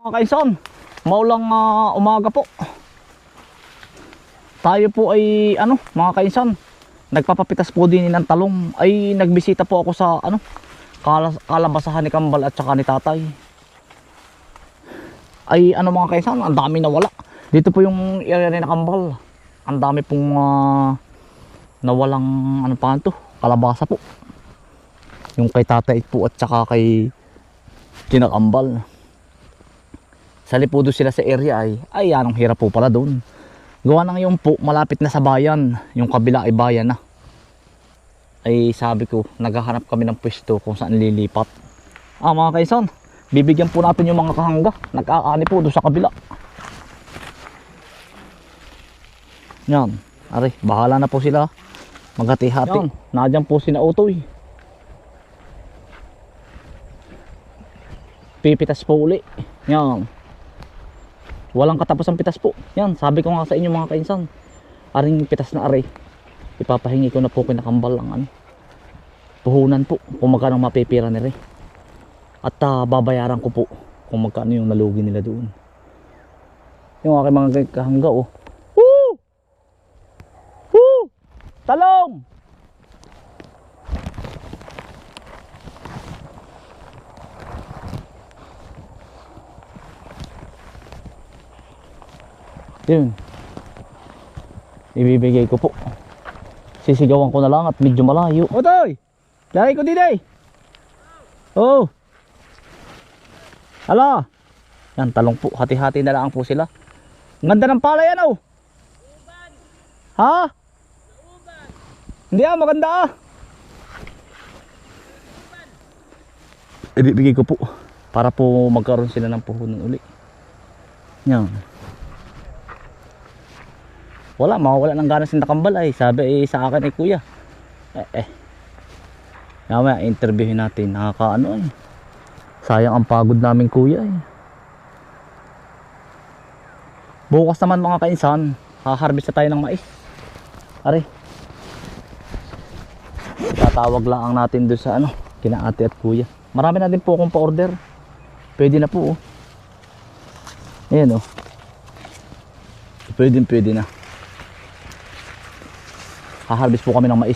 Mga kainsan, maulang umaga po. Tayo po ay mga kainsan, nagpapapitas po din ng talong. Ay nagbisita po ako sa kalabasahan ni Kambal at saka ni Tatay. Ay mga kainsan, ang dami nawala. Dito po yung area ni Kambal. Ang dami pong nawalang kalabasa po. Yung kay Tatay po at saka kay Kinakambal. Sa lipudo sila sa area ay anong hirap po pala doon. Gawa ng yung po malapit na sa bayan, yung kabila ay bayan na. Ay sabi ko, naghahanap kami ng pwesto kung saan lilipat. Mga kaisan, bibigyan po natin yung mga kahangga. Nag-aani po doon sa kabila. Yan, ari, bahala na po sila maghati-hati. Nandiyan po si Nautoy. Pipitas po uli. Yan. Walang katapos ang pitas po. Yan, sabi ko nga sa inyo mga kainsan. Aring pitas na ari. Ipapahingi ko na po Kinakambal ang puhunan po kung magkano mapipira nila. At babayaran ko po kung magkano yung nalugi nila doon. Yung aking mga kahangga Woo! Woo! Talong! Yun, ibibigay ko po. Sisigawan ko na lang at medyo malayo. Otoy, lagi ko din Oh, hala. Yan, talong po, hati-hati na lang po sila. Ang ganda ng palay Uban. Ha? Uban. Hindi maganda Ibibigay ko po para po magkaroon sila ng puhunan uli. Yan. Mawawala ng gana si Nakambal sabi sa akin kuya. Mamaya interviewin natin. Sayang ang pagod namin kuya Bukas naman mga kainsan, haharvest na tayo ng mais. Ari. Tatawag lang natin doon sa kina ate at kuya. Marami na din po akong pa-order. Pwede na po Ayan Pwede na. Haharvest po kami ng mais.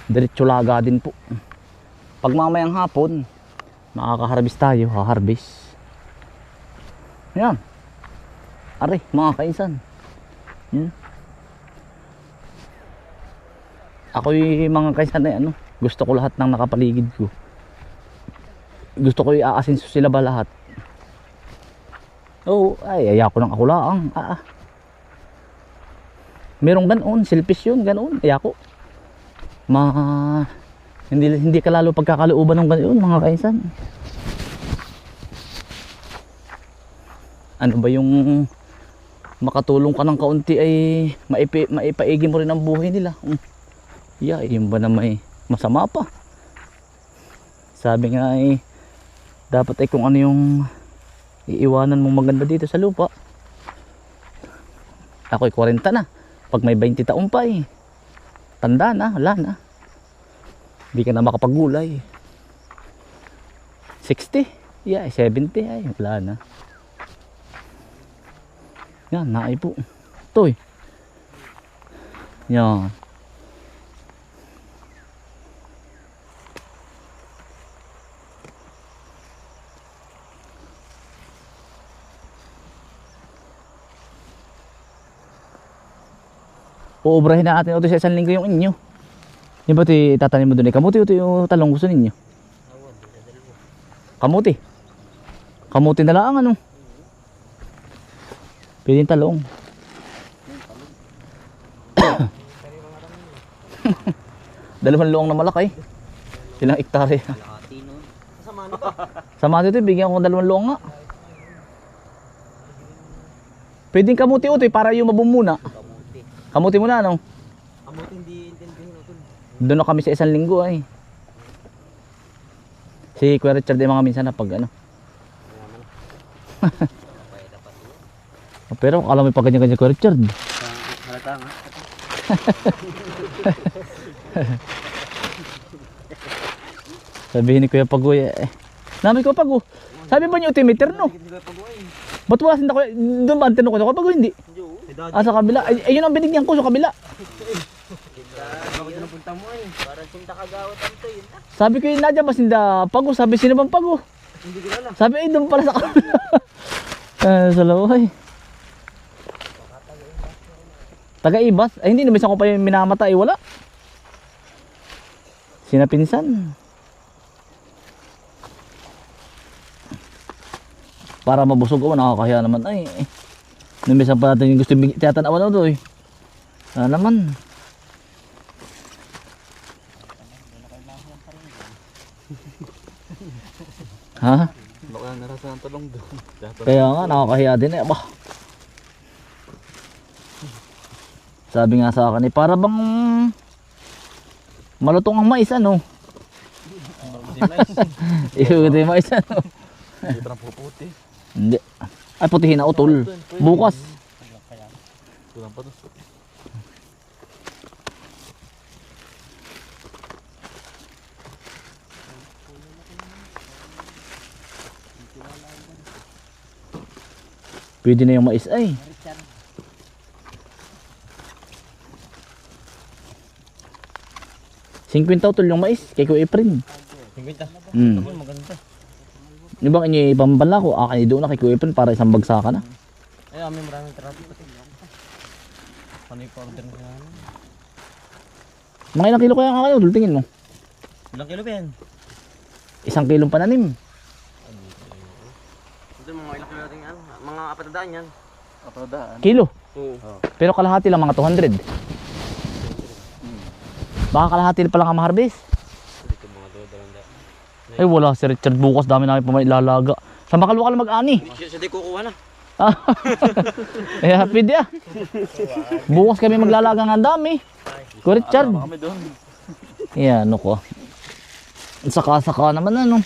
Diretso laga din po. Pag mamayang hapon, makakaharvest tayo, haharvest. Yan. Ari, mga kainsan. Ako'y mga kainsan gusto ko lahat ng nakapaligid ko. Gusto ko i-aasinso sila ba lahat. Ayako lang ako lang. Merong ganoon, selfish yun, ganoon. Ayako. Hindi ka lalo pagkakalooban ng ganoon, mga kainsan. Ano ba yung makatulong ka ng kaunti ay maipaigi mo rin ang buhay nila. Yun ba na may masama pa? Sabi nga dapat kung ano yung iiwanan mong maganda dito sa lupa. Ako'y 40 na. Pag may 20 taon pa tanda na, wala na. Hindi ka na makapagulay. 60, 70 wala na. Yan, naay po. Toy. Yan. Uubrahin na natin ito sa isang linggo yung inyo. Yung ba ito tatanim mo doon kamuti o ito yung talong gusto ninyo? Kamuti. Kamuti na lang Pwede yung talong. Dalawang luong na malaki. Ilang hektare. Sama dito bigyan ko ng 2 luong nga. Pwede yung kamuti ito para yung mabumuna. Kamuti mo na Kamuti hindi intindihin Doon na kami sa isang linggo Si Kuya Richard mga minsan na pag Pero alam mo pa ganyan-ganyan Kuya Richard. Halata nga. Sabihin ni Kuya Pagoy eh. Namin ko Pago. Sabi ba niyo utimeter no? Ba't wala sinda ko? Doon ba ang tinong ko na Pago hindi? Sa kabila. Ay, yun ang binigyan ko sa kabila. Parang sinta kagawat ang to yun. Sabi ko yun Nadia ba sinda Pago? Sabi sino bang Pago? Hindi ko alam. Sabi ay doon pala sa kabila. Sa laway. Taga-ibas? Ay hindi, numisan ko pa yung minamata ay wala. Sinapinsan. Para mabusog ako, nakakahiya naman ay. Numisan pa natin yung gusto tiyatanawan ako doy. Naman. Ha? Baka narasan ang talong doon. Kaya nga, nakakahiya din eh. Bah. Sabi nga sa akin eh, para bang malutong ang mais ano? Hindi mais ano? Hindi parang puputi. Hindi. Ay putihin na utol. Bukas. Kulang pa doon. Pwede na yung mais ay. Singkwenta utol yung mais kay Kuya Efren. 50. Hmm. Maganda. Di ba inyo ipambala ko? Akin doon na kay Kuya Efren para isang bagsakan na. Ay, amin maraming traffic. Ano yung order na yan? Mga ilang kilo kaya nga kayo? Tingin mo. Ilang kilo ba yan? 1 kilong pananim. Ito mga ilang kilo natin yan. Mga 400 yan. Apradaan. Kilo. Oo. Pero kalahati lang mga 200. Baka kalahati pa lang ang ma-harvest. Dito mga 200. Ay wala si Richard bukas, dami namin pa may ilalaga. Sa makalwa ka lang mag-ani. Siya di kukuha na. Eh happy dia. Bukas kami maglalaga ng dami. Ko Richard. Kami doon. Yan ano ko. Saka-saka naman ano.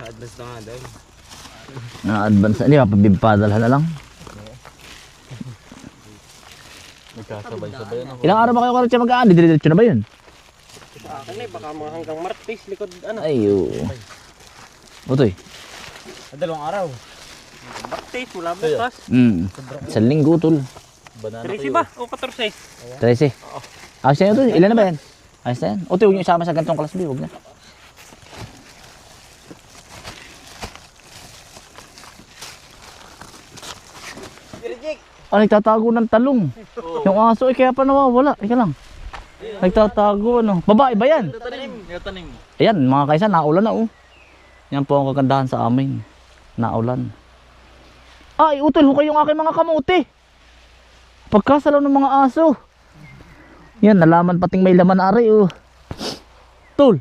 Advance na nga daw. Na-advance. Hindi pa pabipadalhan na lang. Nagkasabay-sabay na. Ilang araw ba kayo Richard mag-ani? Diretso na ba yun? Akin na baka mga hanggang Martes likod ano. Ay Utoy. Dalawang araw. Martes wala bukas. Sa linggo tol. Banana 13 ba? O 14? 13. Ayos na yun tol. Ilan na ba yan? Ayos na yan. Utoy huwag nyo isama sa gantong class B. Huwag na. Nagtatago ng talong. Yung aso kaya pa nawawala. Ika lang. Nagtatago ano. Babae ba yan? Tanim. Ayan mga kaisa, naulan na oh. Yan po ang kagandahan sa amin. Naulan. Ay, utol ho kayong aking mga kamote. Pagkasalaw ng mga aso. Yan, nalaman pating may laman na ari oh. Tol.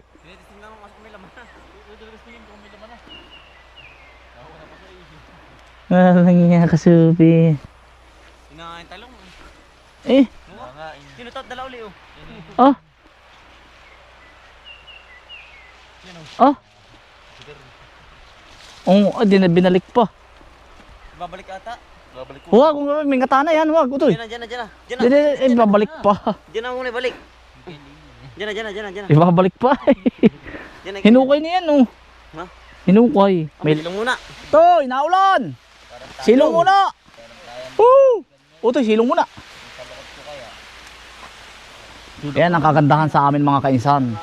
Walang nga kasupi. Inangain talong. Eh, Sino to? Dala uli oh. ah. Ah. Oo, di na binalik pa. Babalik ata. Babalik ko. Huwag, may katana yan, huwag, utoy. Diyan na. Diyan Di, na. babalik pa. Diyan na muna balik. Diyan na. Ibabalik pa. Diyan na. Hinukay na yan, oh. Ha? Hinukay. May May... ilong muna. Toy, naulan! Silong muna! Woo! Utoy, silong muna. Yan ang kagandahan sa amin mga kainsan.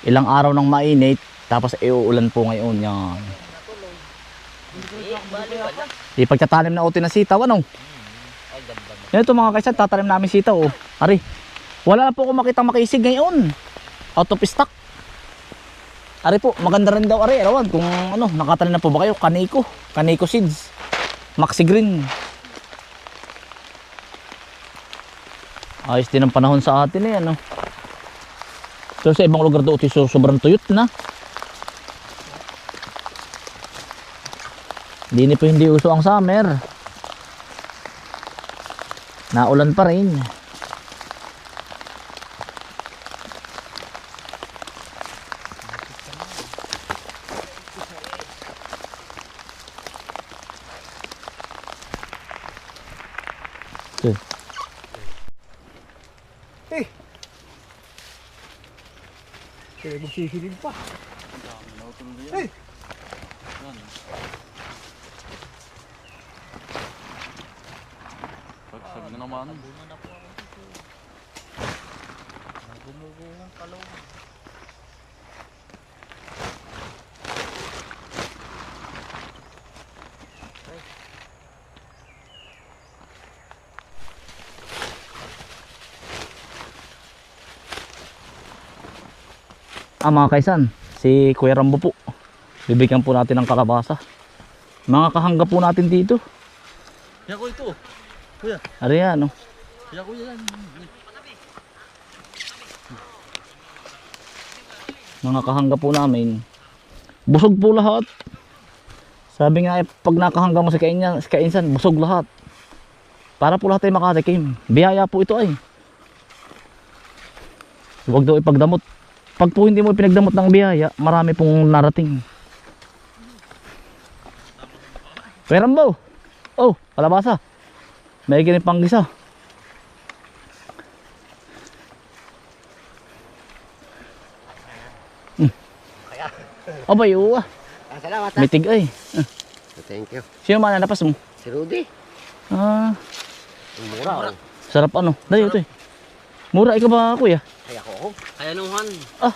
Ilang araw nang mainit, tapos uulan po ngayon yan. Ipagtatanim na utoy na sitaw, ano? Yan ito mga kainsan, tatanim namin sitaw, oh. Ari, wala na po akong makitang makisig ngayon. Out of stock. Ari po, maganda rin daw ari, arawan. Kung ano, nakatanim na po ba kayo? Kaniko seeds. Maxi Green. Ayos din ang panahon sa atin eh, ano. Pero sa ibang lugar daw, sobrang tuyot na. Hindi po hindi uso ang summer. Naulan pa rin. Kaya magsisilid pa. Hey! Pagsag na naman. Mga kaisan, si Kuya Rambo po. Bibigyan po natin ng kalabasa. Mga kahangga po natin dito. Kaya ko ito. Kuya. Ari yan, no? Kaya ko yan. Mga kahangga po namin. Busog po lahat. Sabi nga, pag nakahangga mo si Kainsan, busog lahat. Para po lahat ay makatikim. Biyaya po ito ay. Huwag daw ipagdamot. Pag po hindi mo pinagdamot ng biyaya, marami pong narating. Kuya Rambo. Oh, kalabasa. May ganun pang gisa. Abay, uwa. Salamat ha. Mitig ay. Thank you. Sino mananapas mo? Si Rudy. Ah, Mura oh. sarap ano. Dayo ito eh. Mura ikaw ba kuya? Kaya ako. Kaya nung Han. Ah,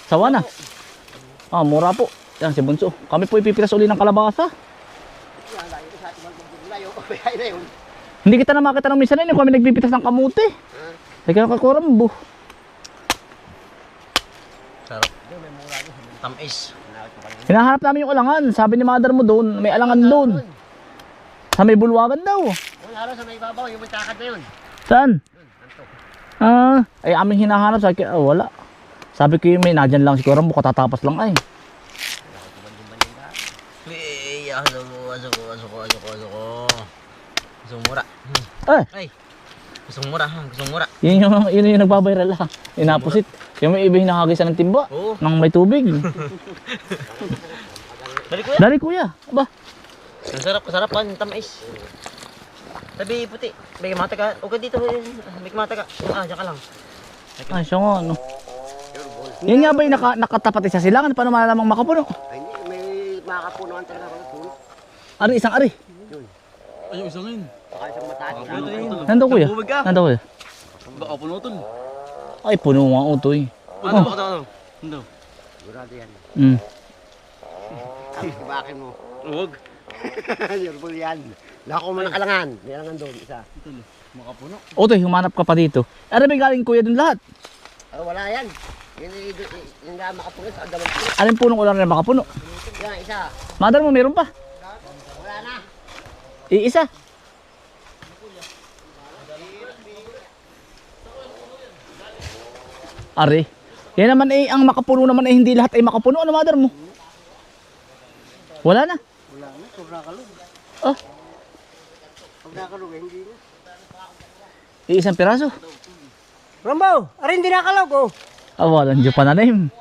sawa na. Ah, mura po. Yan si Bunso. Kami po ipipitas uli ng kalabasa. Yan, layo ko sa ating magpapulayo. Kaya na yun. Hindi kita na makita ng minsan na kami nagpipitas ng kamuti. Teka kakurambo. Sarap. Tamis. Hinahanap namin yung alangan. Sabi ni mother mo doon, may alangan doon. Sa may bulwagan daw. Kung araw sa may babaw, yung may takad na yun. Saan? Ah, ay aming hinahanap. Sabi ko, wala. Sabi ko yung may nadyan lang si Kurambo, katatapos lang ay. Gusong mura. Eh, Ay. Gusong mura ha. Gusong mura. yun yung nagbabiral lang. Inapusit. Yung may iba hinahagisan ng timba. Oo. Nang may tubig. Dali kuya. Dali kuya. Aba. Ang sarap. Kasarapan. Tamis. Sabi puti. May mata ka. Okay dito. May mata ka. Ah, dyan ka lang. Ay, siya nga, ano. Yan nga ba yung nakatapat sa silangan? Paano malalamang makapuno? Ay, hindi. May makapunuan talaga ako ng puno. Ari, isang ari. Ay, yung isang yun. Baka isang mataas. Nandun kuya. Tubig ka. Nandun kuya. Baka punutol. Ay, puno nga utoy. Ano? Ano? Ano? Sigurado yan. Mm. Ang bakin mo. Huwag. Yerbol yan. Nako mo ng alangan. May alangan doon. Isa. Makapuno. Utoy, humanap ka pa dito. Ari, may galing kuya dun lahat. Oh, wala yan. Yung nga makapuno sa agawang puno. Alin punong ulan na makapuno? Yan, isa. Mother mo, meron pa. Wala na. Iisa. Ari. Yan naman eh, ang makapuno naman eh, hindi lahat ay makapuno. Ano mother mo? Wala na. Wala na. Sobra kalog. Oh, Sobra kalog. Hindi na. iisang piraso. Rambo! Arin, hindi nakalog oh. Ah, walang Diyo pananim.